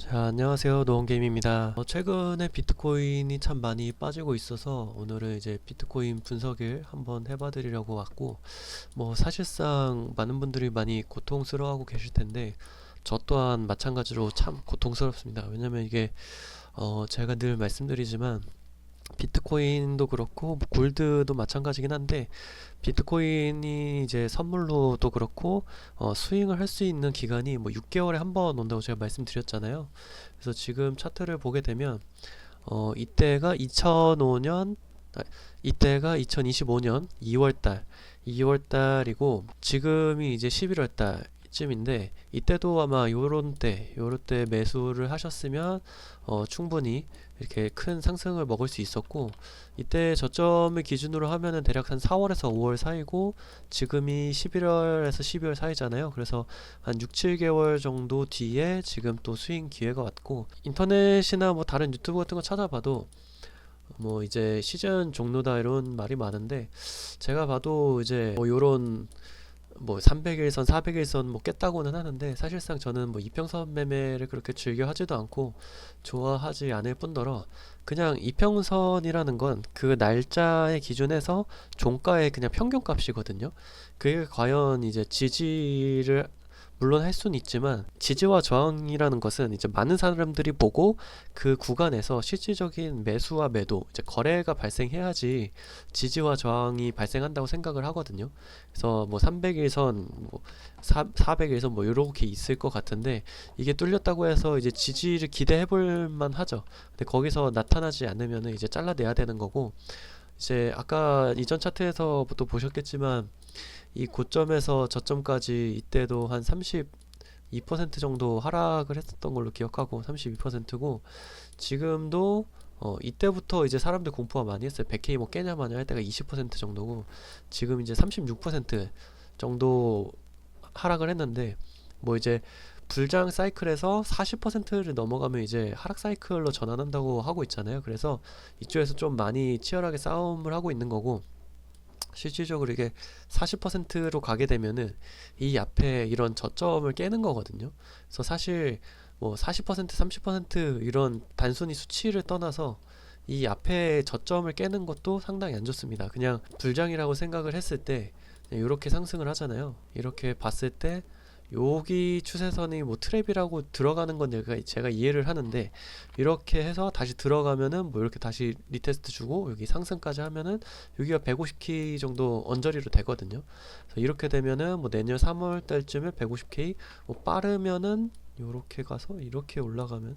자, 안녕하세요. 노원게임입니다. 최근에 비트코인이 참 많이 빠지고 있어서 오늘은 이제 비트코인 분석을 한번 해봐드리려고 왔고, 사실상 많은 분들이 많이 고통스러워하고 계실 텐데, 저 또한 마찬가지로 참 고통스럽습니다. 왜냐면 이게, 제가 늘 말씀드리지만, 비트코인도 그렇고 골드도 마찬가지긴 한데 비트코인이 이제 선물로도 그렇고 스윙을 할 수 있는 기간이 6개월에 한 번 온다고 제가 말씀드렸잖아요. 그래서 지금 차트를 보게 되면 이때가 2005년 이때가 2025년 2월달이고 지금이 이제 11월달 쯤인데 이때도 아마 요런 때 매수를 하셨으면 충분히 이렇게 큰 상승을 먹을 수 있었고 이때 저점을 기준으로 하면은 대략 한 4월에서 5월 사이고 지금이 11월에서 12월 사이잖아요. 그래서 한 6, 7개월 정도 뒤에 지금 또 수익 기회가 왔고 인터넷이나 다른 유튜브 같은 거 찾아봐도 이제 시즌 종료다 이런 말이 많은데 제가 봐도 이제 요런 300일선, 400일선 깼다고는 하는데 사실상 저는 이평선 매매를 그렇게 즐겨 하지도 않고 좋아하지 않을 뿐더러 그냥 이평선이라는 건 그 날짜의 기준에서 종가의 그냥 평균값이거든요. 그게 과연 이제 지지를 물론 할 수는 있지만 지지와 저항이라는 것은 이제 많은 사람들이 보고 그 구간에서 실질적인 매수와 매도 이제 거래가 발생해야지 지지와 저항이 발생한다고 생각을 하거든요. 그래서 300일선 400일선 이렇게 있을 것 같은데 이게 뚫렸다고 해서 이제 지지를 기대해 볼 만하죠. 근데 거기서 나타나지 않으면은 이제 잘라내야 되는 거고 이제 아까 이전 차트에서부터 보셨겠지만 이 고점에서 저점까지 이때도 한 32% 정도 하락을 했었던 걸로 기억하고 32%고 지금도 이때부터 이제 사람들 공포가 많이 했어요. 100K 깨냐 마냐 할 때가 20% 정도고 지금 이제 36% 정도 하락을 했는데 이제 불장 사이클에서 40%를 넘어가면 이제 하락 사이클로 전환한다고 하고 있잖아요. 그래서 이쪽에서 좀 많이 치열하게 싸움을 하고 있는 거고 실질적으로 이게 40%로 가게 되면은 이 앞에 이런 저점을 깨는 거거든요. 그래서 사실 40% 30% 이런 단순히 수치를 떠나서 이 앞에 저점을 깨는 것도 상당히 안 좋습니다. 그냥 불장이라고 생각을 했을 때 이렇게 상승을 하잖아요. 이렇게 봤을 때 여기 추세선이 트랩이라고 들어가는 건 제가 이해를 하는데 이렇게 해서 다시 들어가면은 이렇게 다시 리테스트 주고 여기 상승까지 하면은 여기가 150K 정도 언저리로 되거든요. 그래서 이렇게 되면은 내년 3월 달쯤에 150K 빠르면은 요렇게 가서 이렇게 올라가면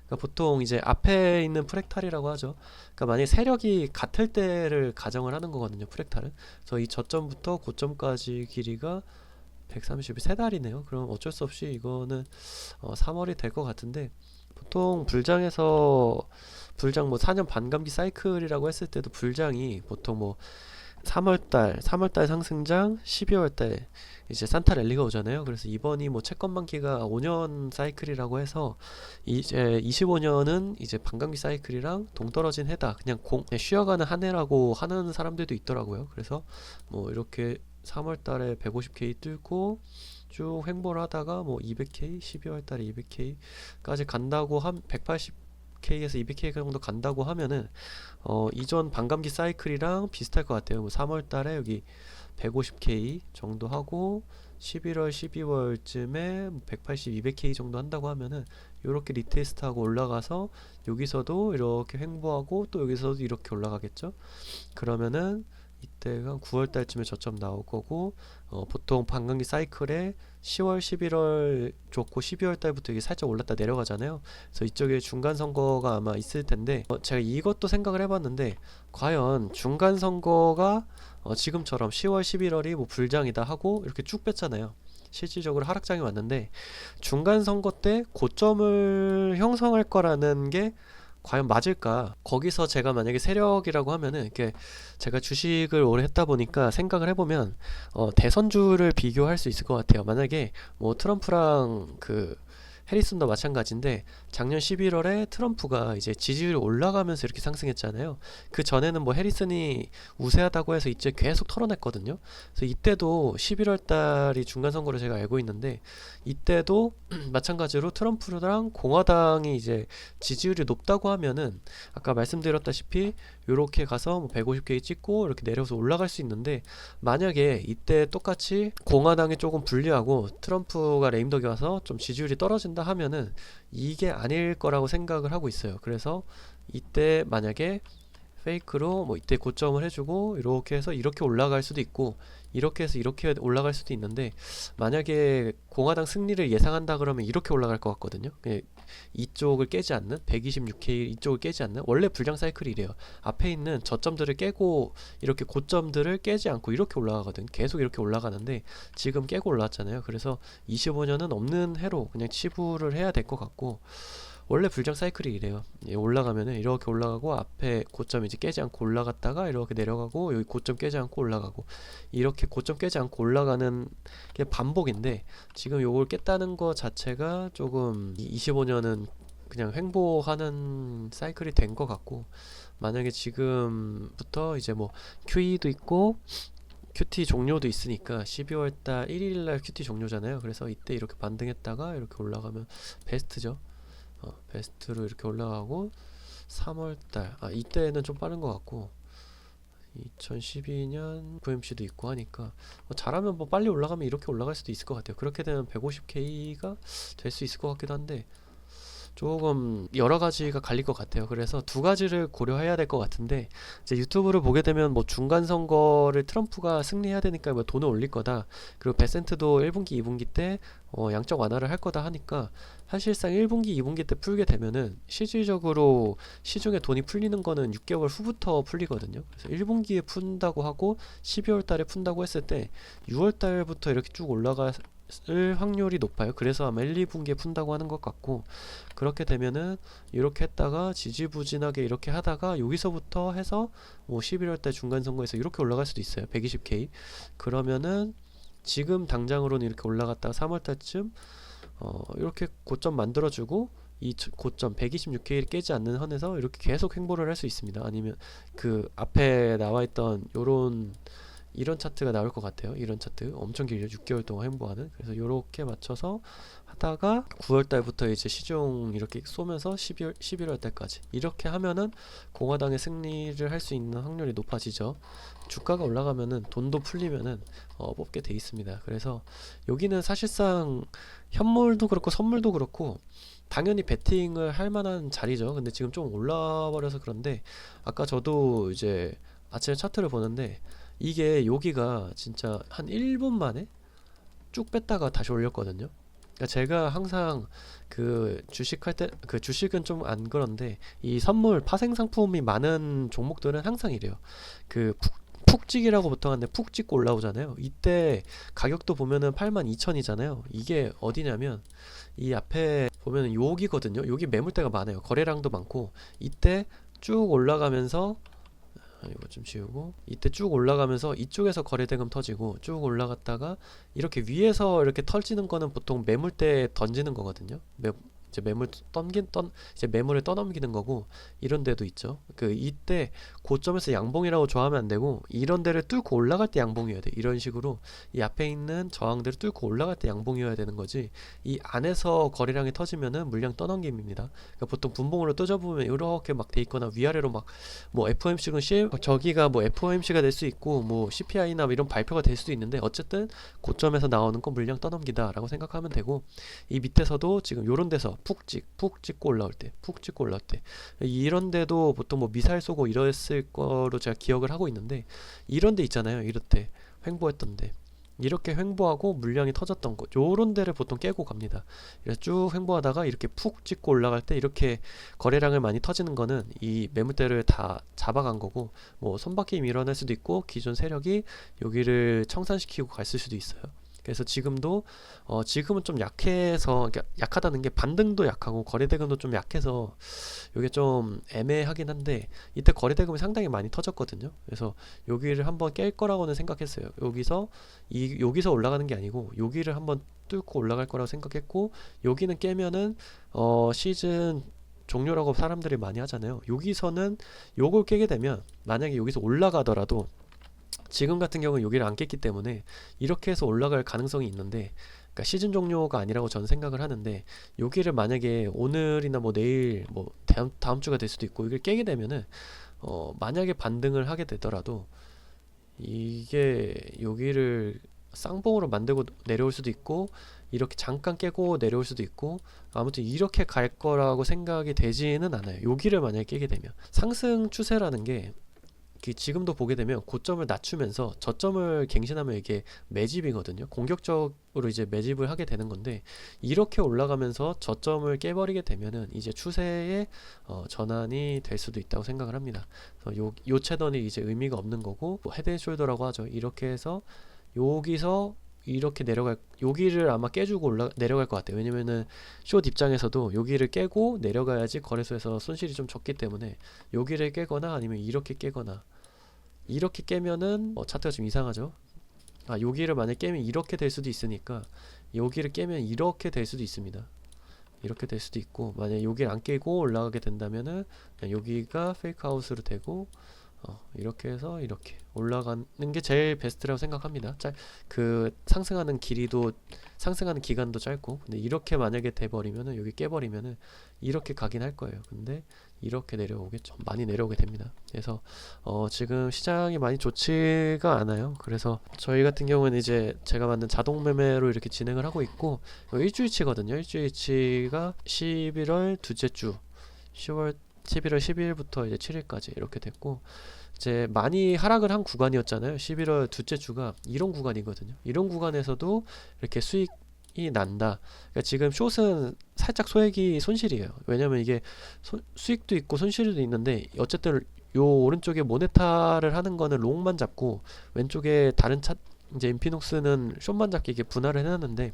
그러니까 보통 이제 앞에 있는 프랙탈이라고 하죠. 그러니까 만약에 세력이 같을 때를 가정을 하는 거거든요. 프랙탈은. 그래서 이 저점부터 고점까지 길이가 130이 세 달이네요. 그럼 어쩔 수 없이 이거는 3월이 될 것 같은데 보통 불장 4년 반감기 사이클이라고 했을 때도 불장이 보통 3월달 상승장 12월달 이제 산타 랠리가 오잖아요. 그래서 이번이 채권만기가 5년 사이클이라고 해서 이제 25년은 이제 반감기 사이클이랑 동떨어진 해다 그냥 쉬어가는 한 해라고 하는 사람들도 있더라고요. 그래서 이렇게 3월달에 150K 뚫고 쭉 횡보를 하다가 200K 12월달에 200K까지 간다고 180K에서 200K 정도 간다고 하면은 이전 반감기 사이클이랑 비슷할 것 같아요. 3월달에 여기 150K 정도 하고 11월 12월쯤에 180 200K 정도 한다고 하면은 이렇게 리테스트하고 올라가서 여기서도 이렇게 횡보하고 또 여기서도 이렇게 올라가겠죠. 그러면은 이때가 9월 달쯤에 저점 나올 거고 보통 반감기 사이클에 10월, 11월 좋고 12월 달부터 이게 살짝 올랐다 내려가잖아요. 그래서 이쪽에 중간 선거가 아마 있을 텐데 제가 이것도 생각을 해봤는데 과연 중간 선거가 지금처럼 10월, 11월이 불장이다 하고 이렇게 쭉 뺐잖아요. 실질적으로 하락장이 왔는데 중간 선거 때 고점을 형성할 거라는 게 과연 맞을까? 거기서 제가 만약에 세력이라고 하면은 이렇게 제가 주식을 오래 했다 보니까 생각을 해보면 대선주를 비교할 수 있을 것 같아요. 만약에 트럼프랑 해리슨도 마찬가지인데 작년 11월에 트럼프가 이제 지지율이 올라가면서 이렇게 상승했잖아요. 그 전에는 뭐 해리슨이 우세하다고 해서 이제 계속 털어냈거든요. 그래서 이때도 11월 달이 중간 선거로 제가 알고 있는데 이때도 마찬가지로 트럼프랑 공화당이 이제 지지율이 높다고 하면은 아까 말씀드렸다시피 요렇게 가서 뭐 150개 찍고 이렇게 내려서 올라갈 수 있는데 만약에 이때 똑같이 공화당이 조금 불리하고 트럼프가 레임덕이 와서 좀 지지율이 떨어진다 하면은 이게 아닐 거라고 생각을 하고 있어요. 그래서 이때 만약에 페이크로 뭐 이때 고점을 해주고 이렇게 해서 이렇게 올라갈 수도 있고 이렇게 해서 이렇게 올라갈 수도 있는데 만약에 공화당 승리를 예상한다 그러면 이렇게 올라갈 것 같거든요. 이쪽을 깨지 않는 126K 이쪽을 깨지 않는 원래 불량 사이클이 이래요. 앞에 있는 저점들을 깨고 이렇게 고점들을 깨지 않고 이렇게 올라가거든. 계속 이렇게 올라가는데 지금 깨고 올라왔잖아요. 그래서 25년은 없는 해로 그냥 치부를 해야 될 것 같고 원래 불장 사이클이 이래요. 올라가면은 이렇게 올라가고 앞에 고점 이제 깨지 않고 올라갔다가 이렇게 내려가고 여기 고점 깨지 않고 올라가고 이렇게 고점 깨지 않고 올라가는 게 반복인데 지금 요걸 깼다는 거 자체가 조금 25년은 그냥 횡보하는 사이클이 된 것 같고 만약에 지금부터 이제 뭐 QE도 있고 QT 종료도 있으니까 12월달 1일날 QT 종료잖아요. 그래서 이때 이렇게 반등했다가 이렇게 올라가면 베스트죠. 베스트로 이렇게 올라가고 3월달 이때는 좀 빠른 것 같고 2012년 FOMC도 있고 하니까 잘하면 뭐 빨리 올라가면 이렇게 올라갈 수도 있을 것 같아요. 그렇게 되면 150K가 될 수 있을 것 같기도 한데 조금 여러 가지가 갈릴 것 같아요. 그래서 두 가지를 고려해야 될 것 같은데 이제 유튜브를 보게 되면 뭐 중간 선거를 트럼프가 승리해야 되니까 뭐 돈을 올릴 거다. 그리고 베센트도 1분기, 2분기 때 양적 완화를 할 거다 하니까 사실상 1분기, 2분기 때 풀게 되면은 실질적으로 시중에 돈이 풀리는 거는 6개월 후부터 풀리거든요. 그래서 1분기에 푼다고 하고 12월 달에 푼다고 했을 때 6월 달부터 이렇게 쭉 올라갈 확률이 높아요. 그래서 아마 1, 2분기에 푼다고 하는 것 같고 그렇게 되면은 이렇게 했다가 지지부진하게 이렇게 하다가 여기서부터 해서 뭐 11월달 중간선거에서 이렇게 올라갈 수도 있어요. 120K 그러면은 지금 당장으로는 이렇게 올라갔다가 3월달쯤 이렇게 고점 만들어주고 이 고점 126K를 깨지 않는 선에서 이렇게 계속 횡보를 할 수 있습니다. 아니면 그 앞에 나와있던 요런 이런 차트가 나올 것 같아요. 이런 차트 엄청 길죠. 6개월 동안 횡보하는. 그래서 요렇게 맞춰서 하다가 9월 달부터 이제 시중 이렇게 쏘면서 11월 달까지 이렇게 하면은 공화당의 승리를 할 수 있는 확률이 높아지죠. 주가가 올라가면은 돈도 풀리면은 뽑게 돼 있습니다. 그래서 여기는 사실상 현물도 그렇고 선물도 그렇고 당연히 베팅을 할 만한 자리죠. 근데 지금 좀 올라 버려서 그런데 아까 저도 이제 아침에 차트를 보는데 이게 여기가 진짜 한 1분 만에 쭉 뺐다가 다시 올렸거든요. 그러니까 제가 항상 그 주식할 때 그 주식은 좀 안 그런데 이 선물 파생 상품이 많은 종목들은 항상 이래요. 그 푹찍이라고 보통 하는데 푹 찍고 올라오잖아요. 이때 가격도 보면은 82,000이잖아요. 이게 어디냐면 이 앞에 보면은 여기거든요. 여기 매물대가 많아요. 거래량도 많고 이때 쭉 올라가면서 이거 좀 지우고 이때 쭉 올라가면서 이쪽에서 거래대금 터지고 쭉 올라갔다가 이렇게 위에서 이렇게 털지는 거는 보통 매물대 던지는 거거든요. 이제 이제 매물을 떠넘기는 거고 이런 데도 있죠. 그 이때 고점에서 양봉이라고 좋아하면 안 되고 이런 데를 뚫고 올라갈 때 양봉이어야 돼. 이런 식으로 이 앞에 있는 저항들을 뚫고 올라갈 때 양봉이어야 되는 거지. 이 안에서 거래량이 터지면은 물량 떠넘김입니다. 그러니까 보통 분봉으로 떠져보면 이렇게 막 돼 있거나 위아래로 막 뭐 FOMC는 저기가 뭐 FOMC가 될 수 있고 뭐 CPI나 뭐 이런 발표가 될 수도 있는데 어쨌든 고점에서 나오는 건 물량 떠넘기다라고 생각하면 되고 이 밑에서도 지금 요런 데서 푹 찍고 올라올 때 이런 데도 보통 뭐 미사일 쏘고 이랬을 거로 제가 기억을 하고 있는데 이런 데 있잖아요. 이렇게 횡보했던 데 이렇게 횡보하고 물량이 터졌던 곳 요런 데를 보통 깨고 갑니다. 그래서 쭉 횡보하다가 이렇게 푹 찍고 올라갈 때 이렇게 거래량을 많이 터지는 거는 이 매물대를 다 잡아간 거고 뭐 손바퀴 밀어낼 수도 있고 기존 세력이 여기를 청산시키고 갔을 수도 있어요. 그래서 지금은 좀 약해서, 그러니까 약하다는 게 반등도 약하고 거래대금도 좀 약해서 이게 좀 애매하긴 한데, 이때 거래대금이 상당히 많이 터졌거든요. 그래서 여기를 한번 깰 거라고는 생각했어요. 여기서 올라가는 게 아니고 여기를 한번 뚫고 올라갈 거라고 생각했고, 여기는 깨면은 시즌 종료라고 사람들이 많이 하잖아요. 여기서는 요걸 깨게 되면, 만약에 여기서 올라가더라도 지금 같은 경우는 여기를 안 깼기 때문에 이렇게 해서 올라갈 가능성이 있는데, 그러니까 시즌 종료가 아니라고 저는 생각을 하는데, 여기를 만약에 오늘이나 뭐 내일 뭐 다음 주가 될 수도 있고, 이걸 깨게 되면은 만약에 반등을 하게 되더라도 이게 여기를 쌍봉으로 만들고 내려올 수도 있고, 이렇게 잠깐 깨고 내려올 수도 있고, 아무튼 이렇게 갈 거라고 생각이 되지는 않아요. 여기를 만약에 깨게 되면 상승 추세라는 게, 지금도 보게 되면 고점을 낮추면서 저점을 갱신하면 이게 매집이거든요. 공격적으로 이제 매집을 하게 되는 건데, 이렇게 올라가면서 저점을 깨버리게 되면은 이제 추세의 전환이 될 수도 있다고 생각을 합니다. 그래서 요 채널이 이제 의미가 없는 거고, 뭐 헤드앤숄더라고 하죠. 이렇게 해서 여기서 이렇게 여기를 아마 깨주고 내려갈 것 같아요. 왜냐면은 숏 입장에서도 여기를 깨고 내려가야지 거래소에서 손실이 좀 적기 때문에, 여기를 깨거나 아니면 이렇게 깨거나, 이렇게 깨면은 차트가 좀 이상하죠. 여기를 만약 깨면 이렇게 될 수도 있으니까, 여기를 깨면 이렇게 될 수도 있습니다. 이렇게 될 수도 있고, 만약 여기를 안 깨고 올라가게 된다면은 그냥 여기가 페이크아웃으로 되고, 이렇게 해서 이렇게 올라가는 게 제일 베스트라고 생각합니다. 상승하는 기간도 짧고. 근데 이렇게 만약에 돼버리면은, 여기 깨버리면은 이렇게 가긴 할 거예요. 근데 이렇게 내려오겠죠. 많이 내려오게 됩니다. 그래서 지금 시장이 많이 좋지가 않아요. 그래서 저희 같은 경우는 이제 제가 만든 자동 매매로 이렇게 진행을 하고 있고, 일주일치거든요. 일주일치가 11월 둘째 주, 11월 12일부터 이제 7일까지 이렇게 됐고, 이제 많이 하락을 한 구간이었잖아요. 11월 둘째 주가 이런 구간이거든요. 이런 구간에서도 이렇게 수익이 난다. 그러니까 지금 숏은 살짝 소액이 손실이에요. 왜냐면 이게 수익도 있고 손실도 있는데, 어쨌든 요 오른쪽에 모네타를 하는 거는 롱만 잡고, 왼쪽에 다른 이제 인피닉스는 숏만 잡기, 이게 분할을 해놨는데,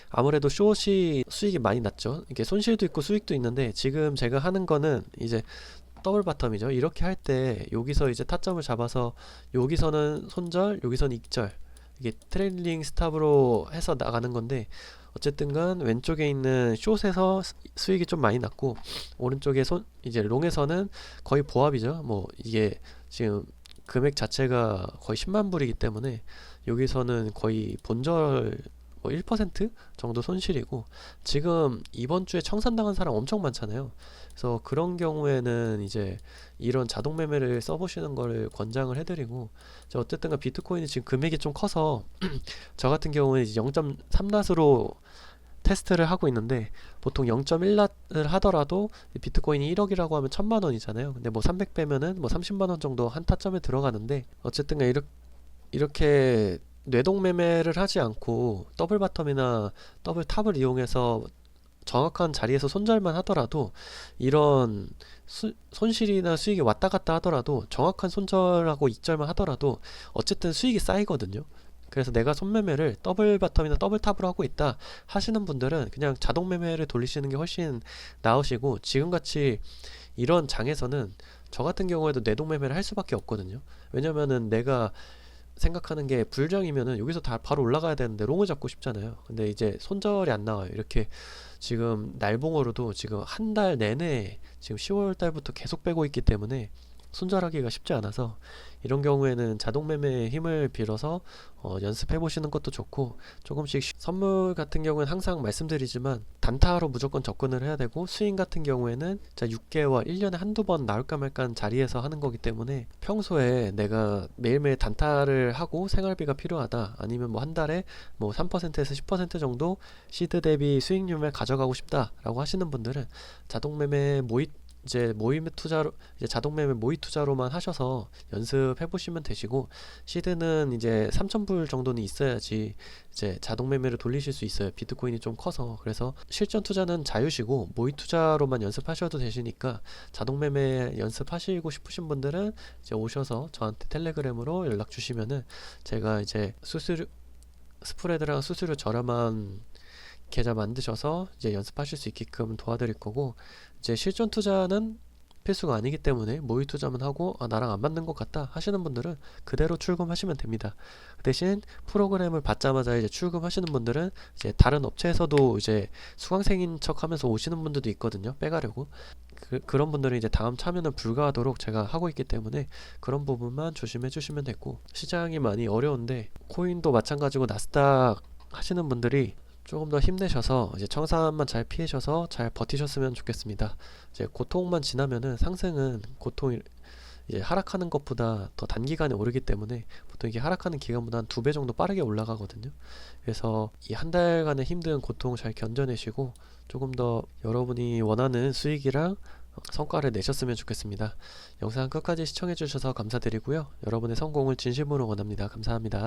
아무래도 숏이 수익이 많이 났죠. 이게 손실도 있고 수익도 있는데, 지금 제가 하는 거는 이제 더블 바텀이죠. 이렇게 할 때 여기서 이제 타점을 잡아서, 여기서는 손절, 여기서는 익절, 이게 트레일링 스탑으로 해서 나가는 건데, 어쨌든 간 왼쪽에 있는 숏에서 수익이 좀 많이 났고, 오른쪽에 이제 롱에서는 거의 보합이죠. 뭐 이게 지금 금액 자체가 거의 10만 불이기 때문에 여기서는 거의 본절 뭐 1% 정도 손실이고, 지금 이번 주에 청산당한 사람 엄청 많잖아요. 그래서 그런 경우에는 이제 이런 자동 매매를 써보시는 거를 권장을 해드리고, 어쨌든 비트코인이 지금 금액이 좀 커서 저 같은 경우는 이제 0.3낫으로 테스트를 하고 있는데, 보통 0.1낫을 하더라도 비트코인이 1억이라고 하면 1000만 원이잖아요. 근데 뭐 300 빼면은 뭐 30만 원 정도 한 타점에 들어가는데, 어쨌든 이렇게 뇌동 매매를 하지 않고 더블 바텀이나 더블 탑을 이용해서 정확한 자리에서 손절만 하더라도, 이런 손실이나 수익이 왔다 갔다 하더라도, 정확한 손절하고 익절만 하더라도 어쨌든 수익이 쌓이거든요. 그래서 내가 손매매를 더블 바텀이나 더블 탑으로 하고 있다 하시는 분들은 그냥 자동 매매를 돌리시는 게 훨씬 나으시고, 지금같이 이런 장에서는 저 같은 경우에도 뇌동 매매를 할 수밖에 없거든요. 왜냐면은 내가 생각하는 게, 불장이면은 여기서 다 바로 올라가야 되는데 롱을 잡고 싶잖아요. 근데 이제 손절이 안 나와요. 이렇게 지금 날봉으로도 지금 한 달 내내 지금 10월 달부터 계속 빼고 있기 때문에 손절하기가 쉽지 않아서, 이런 경우에는 자동 매매의 힘을 빌어서 연습해 보시는 것도 좋고, 조금씩 선물 같은 경우는 항상 말씀드리지만 단타로 무조건 접근을 해야 되고, 스윙 같은 경우에는 6개월 1년에 한두 번 나올까 말까 자리에서 하는 거기 때문에, 평소에 내가 매일매일 단타를 하고 생활비가 필요하다, 아니면 뭐 한 달에 뭐 3%에서 10% 정도 시드 대비 수익률을 가져가고 싶다 라고 하시는 분들은 자동 매매 자동 매매 모의 투자로만 하셔서 연습해 보시면 되시고, 시드는 이제 3,000불 정도는 있어야지 이제 자동 매매를 돌리실 수 있어요. 비트코인이 좀 커서. 그래서 실전 투자는 자유시고 모의 투자로만 연습하셔도 되시니까, 자동 매매 연습하시고 싶으신 분들은 이제 오셔서 저한테 텔레그램으로 연락 주시면은 제가 이제 스프레드랑 수수료 저렴한 계좌 만드셔서 이제 연습하실 수 있게끔 도와드릴 거고, 이제 실전 투자는 필수가 아니기 때문에 모의 투자만 하고 나랑 안 맞는 것 같다 하시는 분들은 그대로 출금하시면 됩니다. 그 대신 프로그램을 받자마자 이제 출금하시는 분들은 이제 다른 업체에서도 이제 수강생인 척 하면서 오시는 분들도 있거든요. 빼가려고. 그런 분들은 이제 다음 참여는 불가하도록 제가 하고 있기 때문에 그런 부분만 조심해 주시면 되고, 시장이 많이 어려운데 코인도 마찬가지고 나스닥 하시는 분들이 조금 더 힘내셔서 이제 청산만 잘 피하셔서 잘 버티셨으면 좋겠습니다. 이제 고통만 지나면은 상승은 고통이 이제 하락하는 것보다 더 단기간에 오르기 때문에 보통 이게 하락하는 기간보다 한 2배 정도 빠르게 올라가거든요. 그래서 이 한 달간의 힘든 고통 잘 견뎌내시고 조금 더 여러분이 원하는 수익이랑 성과를 내셨으면 좋겠습니다. 영상 끝까지 시청해 주셔서 감사드리고요. 여러분의 성공을 진심으로 원합니다. 감사합니다.